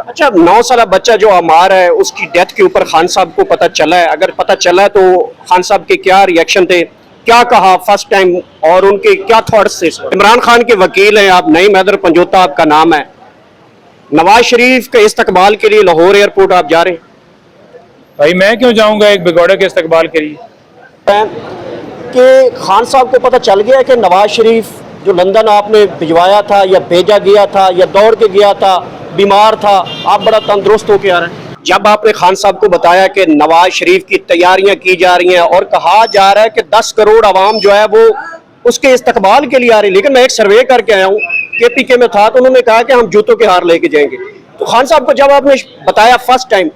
अच्छा, 9 साल बच्चा जो अमार है उसकी डेथ के ऊपर खान साहब को पता चला है, अगर पता चला है तो खान साहब के क्या रिएक्शन थे, क्या कहा फर्स्ट टाइम और उनके क्या थॉट्स थे? इमरान खान के वकील हैं आप, नईम हैदर पंजोता आपका नाम है, नवाज शरीफ के इस्तकबाल के लिए लाहौर एयरपोर्ट आप जा रहे हैं? भाई मैं क्यों जाऊंगा एक भगौड़े के इस्तकबाल के लिए? कि खान साहब को पता चल गया कि नवाज शरीफ जो लंदन आपने भिजवाया था या भेजा गया था या दौड़ के गया था, बीमार था, आप बड़ा तंदुरुस्त होके आ रहे हैं। जब आपने खान साहब को बताया कि नवाज शरीफ की तैयारियां की जा रही हैं और कहा जा रहा है कि 10 करोड़ आवाम जो है वो उसके इस्तकबाल के लिए आ रही है, लेकिन मैं एक सर्वे करके आया हूँ, KPK में था, तो उन्होंने कहा कि हम जूतों के हार लेके जाएंगे। तो खान साहब को जब आपने बताया फर्स्ट टाइम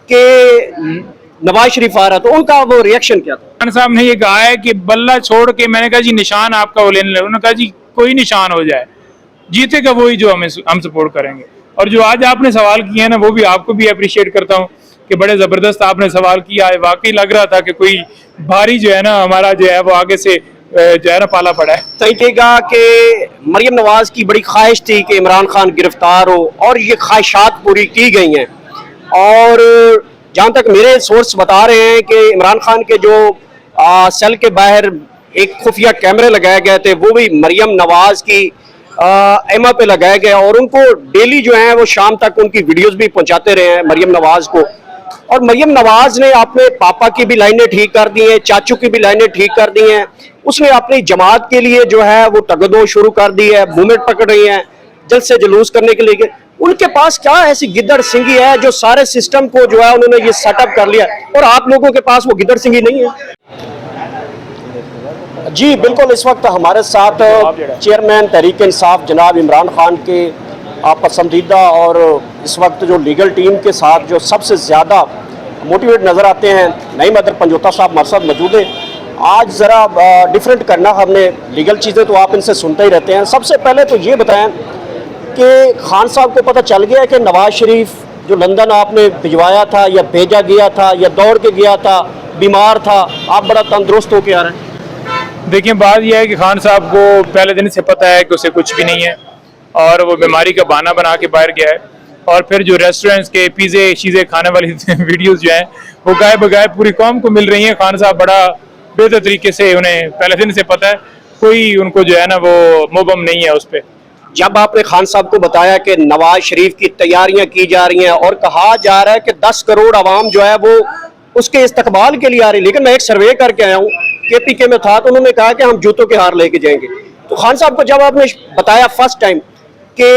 कि नवाज शरीफ आ रहा, तो उनका वो रिएक्शन क्या था? खान साहब ने ये कहा है कि बल्ला छोड़ के, मैंने कहा जी निशान आपका वो लेने लगे, उन्होंने कहा जी कोई निशान हो जाए, जीतेगा वही जो हम सपोर्ट करेंगे। और जो आज आपने सवाल किए हैं ना, वो भी आपको भी अप्रिशिएट करता हूँ कि बड़े जबरदस्त आपने सवाल किया है। वाकई लग रहा था कि कोई भारी जो है ना हमारा जो है वो आगे से जो है ना पाला पड़ा है। कहिएगा कि मरियम नवाज की बड़ी ख्वाहिश थी कि इमरान खान गिरफ्तार हो और ये ख्वाहिशात पूरी की गई हैं, और जहाँ तक मेरे सोर्स बता रहे हैं कि इमरान खान के जो सेल के बाहर एक खुफिया कैमरे लगाए गए थे, वो भी मरियम नवाज की एमा पे लगाए गए, और उनको डेली जो है वो शाम तक उनकी वीडियोस भी पहुंचाते रहे हैं मरियम नवाज को। और मरियम नवाज ने अपने पापा की भी लाइनें ठीक कर दी हैं, चाचू की भी लाइनें ठीक कर दी हैं, उसने अपनी जमात के लिए जो है वो तगदो शुरू कर दी है, मूवमेंट पकड़ रही है जलसे जुलूस करने के लिए। उनके पास क्या ऐसी गिद्दड़ सिंगी है जो सारे सिस्टम को जो है उन्होंने ये सेटअप कर लिया, और आप लोगों के पास वो गिद्दड़ सिंगी नहीं है? जी बिल्कुल, इस वक्त हमारे साथ चेयरमैन तहरीक इंसाफ जनाब इमरान खान के पसंदीदा और इस वक्त जो लीगल टीम के साथ जो सबसे ज़्यादा मोटिवेट नज़र आते हैं, नईम हैदर पंजोता साहब हमारे साथ मौजूद हैं। आज ज़रा डिफरेंट करना हमने, लीगल चीज़ें तो आप इनसे सुनते ही रहते हैं। सबसे पहले तो ये बताएं कि खान साहब को पता चल गया कि नवाज शरीफ जो लंदन आपने भिजवाया था या भेजा गया था या दौड़ के गया था, बीमार था, आप बड़ा तंदुरुस्त होके आ रहे हैं? देखिए, बात यह है कि खान साहब को पहले दिन से पता है कि उसे कुछ भी नहीं है और वो बीमारी का बहाना बना के बाहर गया है। और फिर जो रेस्टोरेंट्स के पिज़्ज़े चीज़ें खाने वाली वीडियोस जो हैं वो गाय बगाए पूरी कौम को मिल रही हैं। खान साहब बड़ा बेहतर तरीके से, उन्हें पहले दिन से पता है, कोई उनको जो है ना वो मुबम नहीं है उस पर। जब आपने खान साहब को बताया कि नवाज शरीफ की तैयारियां की जा रही हैं और कहा जा रहा है कि 10 करोड़ आवाम जो है वो उसके इस्तकबाल के लिए आ रही, लेकिन मैं एक सर्वे करके आया हूँ, KPK में था, तो उन्होंने कहा कि हम जूतों के हार लेके जाएंगे। तो खान साहब को जब आपने बताया फर्स्ट टाइम कि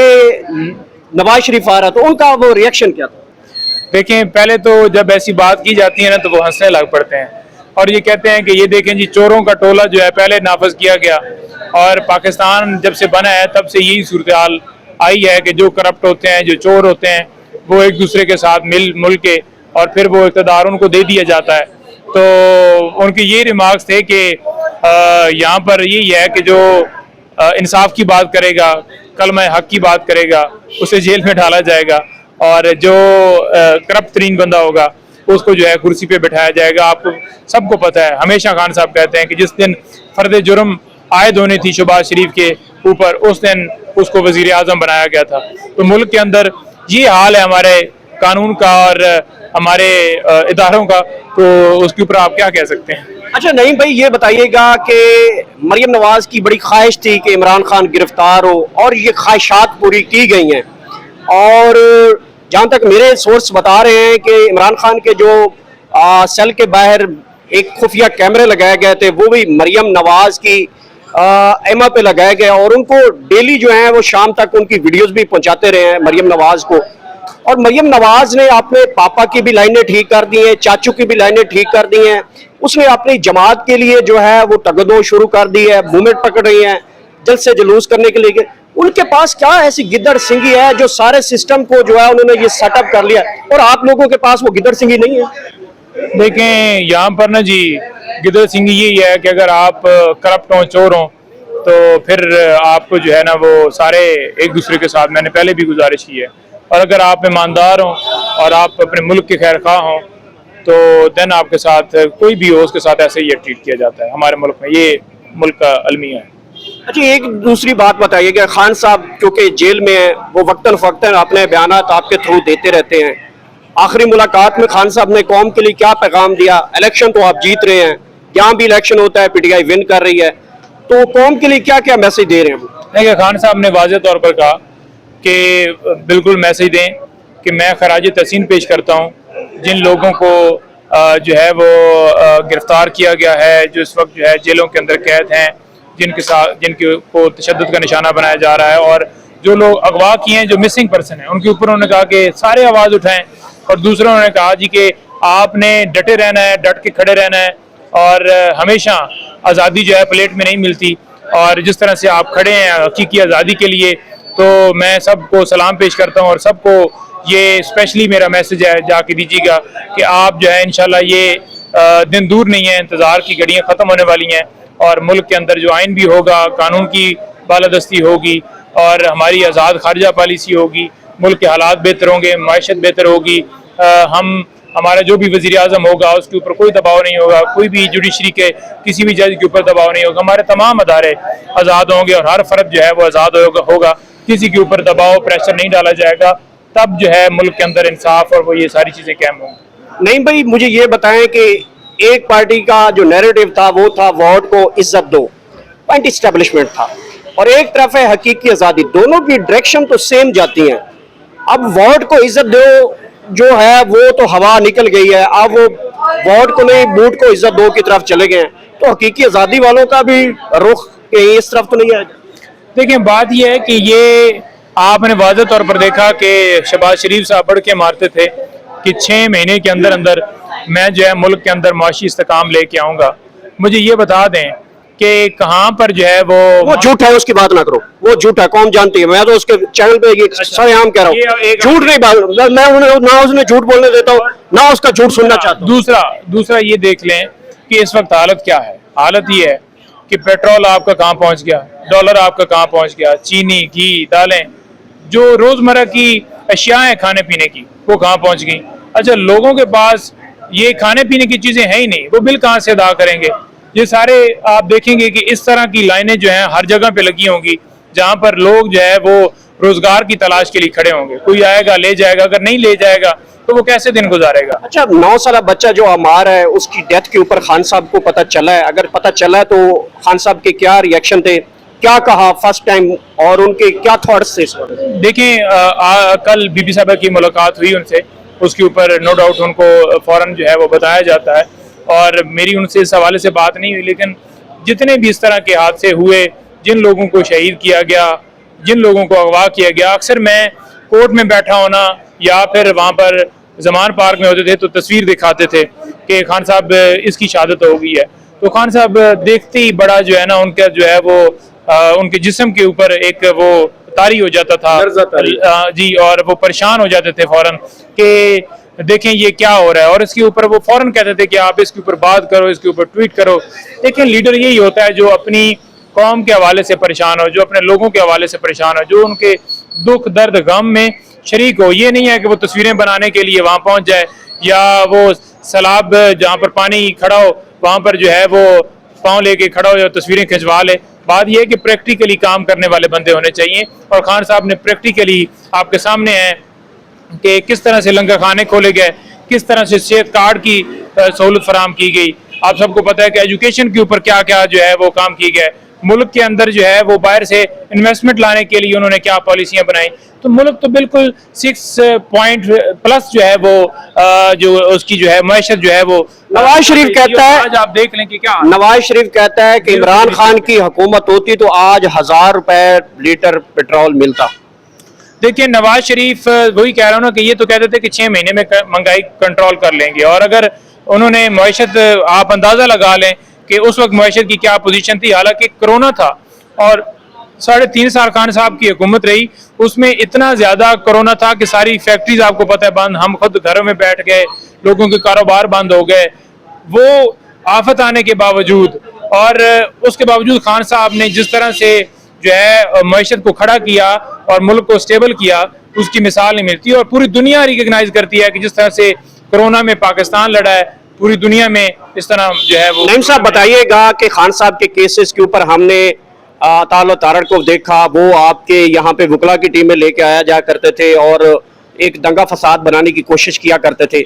नवाज शरीफ आ रहा, तो उनका वो रिएक्शन क्या था? देखें, पहले तो जब ऐसी बात की जाती है ना तो वो हंसने लग पड़ते हैं और ये कहते हैं कि ये देखें जी, चोरों का टोला जो है पहले नाफज किया गया, और पाकिस्तान जब से बना है तब से यही सूरत हाल आई है कि जो करप्ट होते हैं, जो चोर होते हैं, वो एक दूसरे के साथ मिल के और फिर वो इक़्तिदार उनको दे दिया जाता है। तो उनके ये रिमार्क्स थे कि यहाँ पर यही है कि जो इंसाफ की बात करेगा, कलमा हक की बात करेगा, उसे जेल में डाला जाएगा, और जो करप्ट तरीन बंदा होगा उसको जो है कुर्सी पे बिठाया जाएगा। आपको सबको पता है, हमेशा खान साहब कहते हैं कि जिस दिन फर्द जुर्म आयद होनी थी शहबाज शरीफ के ऊपर, उस दिन उसको वजीर आजम बनाया गया था। तो मुल्क के अंदर ये हाल है हमारे कानून का और हमारे इदारों का, तो उसके ऊपर आप क्या कह सकते हैं? अच्छा नहीं भाई, ये बताइएगा कि मरियम नवाज की बड़ी ख्वाहिश थी कि इमरान खान गिरफ्तार हो और ये ख्वाहिशात पूरी की गई हैं, और जहाँ तक मेरे सोर्स बता रहे हैं कि इमरान खान के जो सेल के बाहर एक खुफिया कैमरे लगाए गए थे, वो भी मरियम नवाज की एमा पे लगाए गए, और उनको डेली जो है वो शाम तक उनकी वीडियोस भी पहुंचाते रहे हैं मरियम नवाज को। और मरियम नवाज ने अपने पापा की भी लाइनें ठीक कर दी हैं, चाचू की भी लाइनें ठीक कर दी हैं, उसने अपनी जमात के लिए जो है वो तगदो शुरू कर दी है, मूवमेंट पकड़ रही हैं जलसे जुलूस करने के लिए। उनके पास क्या ऐसी गिद्दड़ सिंगी है जो सारे सिस्टम को जो है उन्होंने ये सेटअप कर लिया, और आप लोगों के पास वो गिद्दड़ सिंगी नहीं है? देखें, यहाँ पर ना जी गिद्दड़ सिंगी यही है कि अगर आप करप्ट हों, चोर हों, तो फिर आपको जो है ना वो सारे एक दूसरे के साथ, मैंने पहले भी गुजारिश की है, और अगर आप ईमानदार हों और आप अपने मुल्क के खैर खा हों तो देन आपके साथ कोई भी हो उसके साथ ऐसे ही ट्रीट किया जाता है। हमारे मुल्क में ये मुल्क का अलमिया है। अच्छा, एक दूसरी बात बताइएगा, खान साहब क्योंकि जेल में हैं, वो वक्तन फक्तन अपने बयानात आपके थ्रू देते रहते हैं। आखिरी मुलाकात में खान साहब ने कौम के लिए क्या पैगाम दिया? इलेक्शन तो आप जीत रहे हैं, जहाँ भी इलेक्शन होता है पीटीआई विन कर रही है, तो कौम के लिए क्या क्या मैसेज दे रहे हैं? देखिए, खान साहब ने वाज़ेह तौर पर कहा कि बिल्कुल मैसेज दें कि मैं खराज तहसीन पेश करता हूँ जिन लोगों को जो है वो गिरफ्तार किया गया है, जो इस वक्त जो है जेलों के अंदर कैद हैं, जिनके को तशद्दुद का निशाना बनाया जा रहा है, और जो लोग अगवा किए हैं, जो मिसिंग पर्सन हैं, उनके ऊपर उन्होंने कहा कि सारे आवाज़ उठाएं। और दूसरा उन्होंने कहा जी कि आपने डटे रहना है, डट के खड़े रहना है, और हमेशा आज़ादी जो है प्लेट में नहीं मिलती, और जिस तरह से आप खड़े हैं हकीकी आज़ादी के लिए, तो मैं सबको सलाम पेश करता हूँ और सबको ये स्पेशली मेरा मैसेज है जाके दीजिएगा कि आप जो है इंशाल्लाह ये दिन दूर नहीं है, इंतज़ार की घड़ियाँ ख़त्म होने वाली हैं, और मुल्क के अंदर जो आइन भी होगा, कानून की बालादस्ती होगी, और हमारी आज़ाद खारजा पॉलिसी होगी, मुल्क के हालात बेहतर होंगे, माशत बेहतर होगी। हमारा जो भी वज़ीर आज़म होगा उसके ऊपर कोई दबाव नहीं होगा, कोई भी जुडिशरी के किसी भी जज के ऊपर दबाव नहीं होगा, हमारे तमाम अदारे आज़ाद होंगे और हर फर्द जो है वो आज़ाद होगा, किसी के ऊपर दबाव प्रेशर नहीं डाला जाएगा, तब जो है मुल्क के अंदर इंसाफ और वो ये सारी चीज़ें कायम होंगी। नहीं भाई, मुझे ये बताएं कि एक पार्टी का जो नैरेटिव था वो था वोट को इज्जत दो, पॉइंट इस्टेब्लिशमेंट था, और एक तरफ है हकीकी आज़ादी। दोनों की डायरेक्शन तो सेम जाती हैं। अब वोट को इज्जत दो जो है वो तो हवा निकल गई है, अब वो वोट को नहीं वोट को इज्जत दो की तरफ चले गए हैं, तो हकीकी आज़ादी वालों का भी रुख कहीं इस तरफ तो नहीं है। देखिए, बात यह है कि ये आपने वाज़ेह तौर पर देखा कि शहबाज शरीफ साहब बढ़ के मारते थे कि 6 महीने के अंदर अंदर मैं जो है मुल्क के अंदर माशी इस्तेकाम लेके आऊँगा। मुझे ये बता दें कि कहाँ पर जो है वो झूठ है, उसकी बात ना करो, वो झूठ है, कौन जानती है। मैं तो उसके चैनल पे सरेआम कह रहा हूँ, झूठ नहीं बोल, मैं उन्हें ना उसने झूठ बोलने देता हूँ ना उसका झूठ सुनना चाहता हूँ। दूसरा ये देख लें कि इस वक्त हालत क्या है। हालत ये है कि पेट्रोल आपका कहाँ पहुँच गया, डॉलर आपका कहाँ पहुँच गया, चीनी, घी, दालें, जो रोज़मर्रा की अशिया हैं खाने पीने की, वो कहाँ पहुँच गई। अच्छा, लोगों के पास ये खाने पीने की चीज़ें हैं ही नहीं, वो बिल कहाँ से अदा करेंगे। ये सारे आप देखेंगे कि इस तरह की लाइनें जो हैं हर जगह पे लगी होंगी, जहाँ पर लोग जो है वो रोजगार की तलाश के लिए खड़े होंगे। कोई आएगा ले जाएगा, अगर नहीं ले जाएगा तो वो कैसे दिन गुजारेगा। अच्छा, 9 साल बच्चा जो अमार है उसकी डेथ के ऊपर खान साहब को पता चला है, अगर पता चला है तो खान साहब के क्या रिएक्शन थे, क्या कहा फर्स्ट टाइम, और उनके क्या थॉट्स थे? देखिए, कल बीबी साहब की मुलाकात हुई उनसे, उसके ऊपर नो डाउट उनको फौरन जो है वो बताया जाता है, और मेरी उनसे इस हवाले से बात नहीं हुई, लेकिन जितने भी इस तरह के हादसे हुए, जिन लोगों को शहीद किया गया, जिन लोगों को अगवा किया गया, अक्सर मैं कोर्ट में बैठा होना या फिर वहाँ पर जमान पार्क में होते थे तो तस्वीर दिखाते थे कि खान साहब इसकी शहादत हो गई है, तो खान साहब देखते ही बड़ा जो है ना उनका जो है वो उनके जिस्म के ऊपर एक वो तारी हो जाता था जी, और वो परेशान हो जाते थे फौरन कि देखें ये क्या हो रहा है, और इसके ऊपर वो फौरन कहते थे कि आप इसके ऊपर बात करो, इसके ऊपर ट्वीट करो। देखें, लीडर यही होता है जो अपनी कौम के हवाले से परेशान हो, जो अपने लोगों के हवाले से परेशान हो, जो उनके दुख दर्द गम में शरीक हो। ये नहीं है कि वो तस्वीरें बनाने के लिए वहाँ पहुँच जाए, या वो सैलाब जहाँ पर पानी खड़ा हो वहाँ पर जो है वो पाँव लेके खड़ा हो या तस्वीरें खिंचवा ले। बात यह है कि प्रैक्टिकली काम करने वाले बंदे होने चाहिए, और खान साहब ने प्रैक्टिकली आपके सामने है कि किस तरह से लंगर खाने खोले गए, किस तरह से सेहत कार्ड की सहूलत फराम की गई। आप सबको पता है कि एजुकेशन के ऊपर क्या क्या जो है वो काम किए गए। मुल्क के अंदर जो है वो बाहर से इन्वेस्टमेंट लाने के लिए उन्होंने क्या पॉलिसियां बनाई, तो मुल्क तो बिल्कुल 6 पॉइंट प्लस जो है वो जो उसकी जो है मैशत जो है वो। नवाज शरीफ कहता है, आज आप देख लें कि क्या नवाज शरीफ कहता है कि इमरान खान की हुकूमत होती तो आज 1000 रुपए लीटर पेट्रोल मिलता। देखिए, नवाज शरीफ वही कह रहा हूँ ना कि ये तो कहते थे कि 6 महीने में महंगाई कंट्रोल कर लेंगे, और अगर उन्होंने मैशत आप अंदाजा लगा लें कि उस वक्त मैशत की क्या पोजीशन थी, हालांकि कोरोना था और 3.5 साल खान साहब की हुकूमत रही, उसमें इतना ज्यादा कोरोना था कि सारी फैक्ट्रीज आपको पता है बंद, हम खुद घरों में बैठ गए, लोगों के कारोबार बंद हो गए। वो आफत आने के बावजूद और उसके बावजूद खान साहब ने जिस तरह से जो है मैशत को खड़ा किया और मुल्क को स्टेबल किया, उसकी मिसाल नहीं मिलती, और पूरी दुनिया रिकग्नाइज करती है कि जिस तरह से कोरोना में पाकिस्तान लड़ा है, पूरी दुनिया में इस तरह जो है वो। नईम साहब बताइएगा कि खान साहब के केसेस के ऊपर हमने तालो तारड़ को देखा, वो आपके यहाँ पे वकला की टीम में लेके आया जाया करते थे और एक दंगा फसाद बनाने की कोशिश किया करते थे।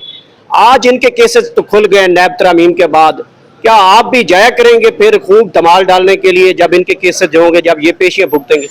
आज इनके केसेस तो खुल गए नैब तरामीम के बाद, क्या आप भी जाया करेंगे फिर खूब धमाल डालने के लिए जब इनके केसेस जो होंगे, जब ये पेशियां भुगतेंगे?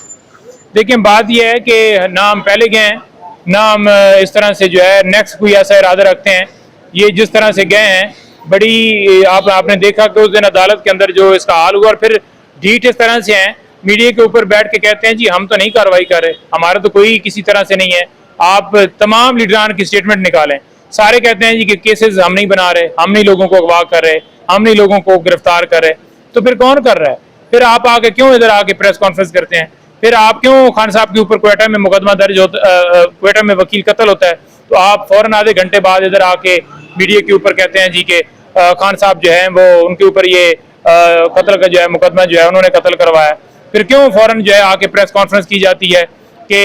देखिए बात यह है कि ना हम पहले गए हैं, ना हम इस तरह से जो है नेक्स्ट कोई ऐसा इरादा रखते हैं। ये जिस तरह से गए हैं बड़ी आपने देखा कि उस दिन अदालत के अंदर जो इसका हाल हुआ, और फिर ढीठ इस तरह से हैं, मीडिया के ऊपर बैठ के कहते हैं जी हम तो नहीं कार्रवाई कर रहे, हमारा तो कोई किसी तरह से नहीं है। आप तमाम लीडरान की स्टेटमेंट निकालें, सारे कहते हैं जी कि केसेस हम नहीं बना रहे, हम नहीं लोगों को अगवा कर रहे, हम नहीं लोगों को गिरफ्तार कर रहे। तो फिर कौन कर रहा है? फिर आप आके क्यों इधर आके प्रेस कॉन्फ्रेंस करते हैं? फिर आप क्यों खान साहब के ऊपर क्वेटा में मुकदमा दर्ज होता, क्वेटा में वकील कत्ल होता है तो आप फौरन आधे घंटे बाद इधर आके मीडिया के ऊपर कहते हैं जी कि खान साहब जो है वो उनके ऊपर ये कत्ल का जो है मुकदमा जो है उन्होंने कत्ल करवाया। फिर क्यों फौरन जो है आके प्रेस कॉन्फ्रेंस की जाती है कि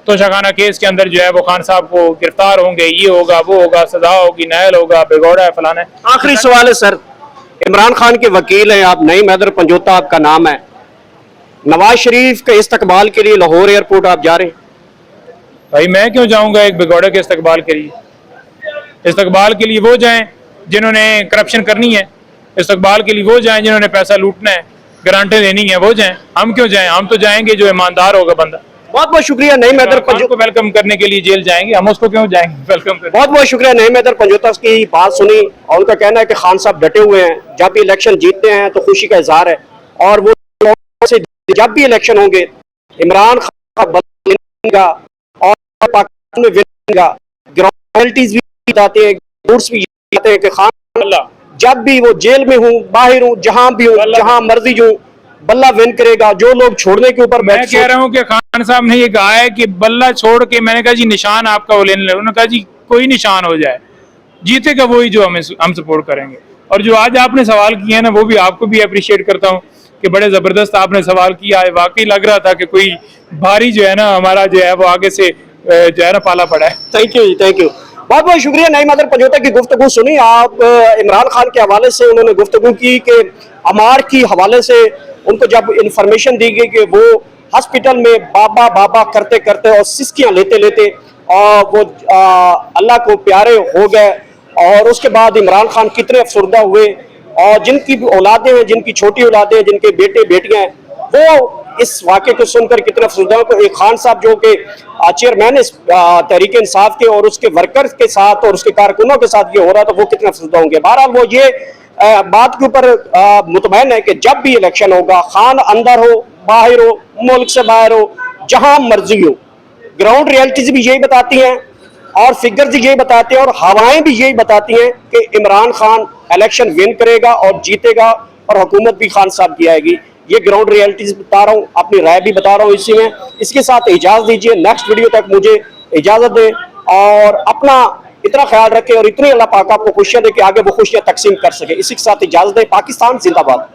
तोशाखाना केस के अंदर जो है वो खान साहब को गिरफ्तार होंगे, ये होगा, वो होगा, सजा होगी, नायल होगा, बेगौड़ा है, फलाना है। आखिरी सवाल है सर, इमरान खान के वकील हैं आप, नईम हैदर पंजोता आपका नाम है, नवाज शरीफ के इस्तकबाल के लिए लाहौर एयरपोर्ट आप जा रहे हैं? भाई मैं क्यों जाऊंगा एक बेगौड़े के इस्तकबाल के लिए? इस्तकबाल के लिए वो जाएं जिन्होंने करप्शन करनी है, इस्तकबाल के लिए वो जाएं जिन्होंने पैसा लूटना है, गारंटी देनी है, वो जाएं। हम क्यों जाएं? हम तो जाएंगे जो ईमानदार होगा बंदा। बहुत बहुत शुक्रिया नईम हैदर खान को वेलकम करने के लिए जेल जाएंगे, हम उसको क्यों जाएंगे वेलकम करने? बहुत बहुत शुक्रिया नईम हैदर पंजोता की बात सुनी और उनका कहना है कि खान साहब डटे हुए हैं, जब भी इलेक्शन जीतते हैं तो खुशी का इजहार है और वो जब भी इलेक्शन होंगे इमरान खान का बदलेगा और पाकिस्तान में विनेगा। रॉयल्टीज भी बताते हैं, गुड्स भी बताते हैं कि खान जब भी वो जेल में हूँ, बाहर हूँ, जहां भी हूँ, जहां मर्जी हूँ, बल्ला विन करेगा। जो लोग छोड़ने के ऊपर मैं कह रहा हूँ कि खान साहब ने ये कहा है कि बल्ला छोड़ के, मैंने कहा जी निशान आपका वो लेने लगे, उन्होंने कहा जी कोई निशान हो जाए, जीतेगा वही जो हम सपोर्ट करेंगे। और जो आज आपने सवाल किया है ना, वो भी आपको भी अप्रिशिएट करता हूँ कि बड़े जबरदस्त आपने सवाल किया है। वाकई लग रहा था कि कोई भारी जो है ना हमारा जो है वो आगे से जो है ना पाला पड़ा है। थैंक यू, थैंक यू, बहुत बहुत शुक्रिया नईम हैदर पंजोता की गुफ्तगू सुनी आप। इमरान खान के हवाले से उन्होंने गुफ्तगू की कि अमार की हवाले से उनको जब इंफॉर्मेशन दी गई कि वो हॉस्पिटल में बाबा बाबा करते करते और सिस्कियां लेते लेते और वो अल्लाह को प्यारे हो गए, और उसके बाद इमरान खान कितने अफसरदा हुए, और जिनकी भी औलादें हैं, जिनकी छोटी औलादें हैं, जिनके बेटे बेटियां हैं, वो इस वाक़े को सुनकर कितने अफसरदा को। एक खान साहब जो कि चेयरमैन इस तहरीक इंसाफ के और उसके वर्कर्स के साथ और उसके कारकुनों के साथ ये हो रहा था, वो कितने अफसरदा होंगे। बहरहाल वो ये बात के ऊपर मुतमैन है कि जब भी इलेक्शन होगा, खान अंदर हो, बाहर हो, मुल्क से बाहर हो, जहां मर्जी हो, ग्राउंड रियलिटीज भी यही बताती हैं और फिगर्स यही बताते हैं और हवाएं भी यही बताती हैं कि इमरान खान इलेक्शन विन करेगा और जीतेगा और हुकूमत भी खान साहब की आएगी। ये ग्राउंड रियलिटीज बता रहा हूँ, अपनी राय भी बता रहा हूँ इसी में। इसके साथ इजाज़त दीजिए, नेक्स्ट वीडियो तक मुझे इजाज़त दें और अपना इतना ख्याल रखें और इतनी अल्लाह पाक आपको खुशियाँ दे कि आगे वो खुशियाँ तकसीम कर सके। इसी के साथ इजाज़त दें। पाकिस्तान जिंदाबाद।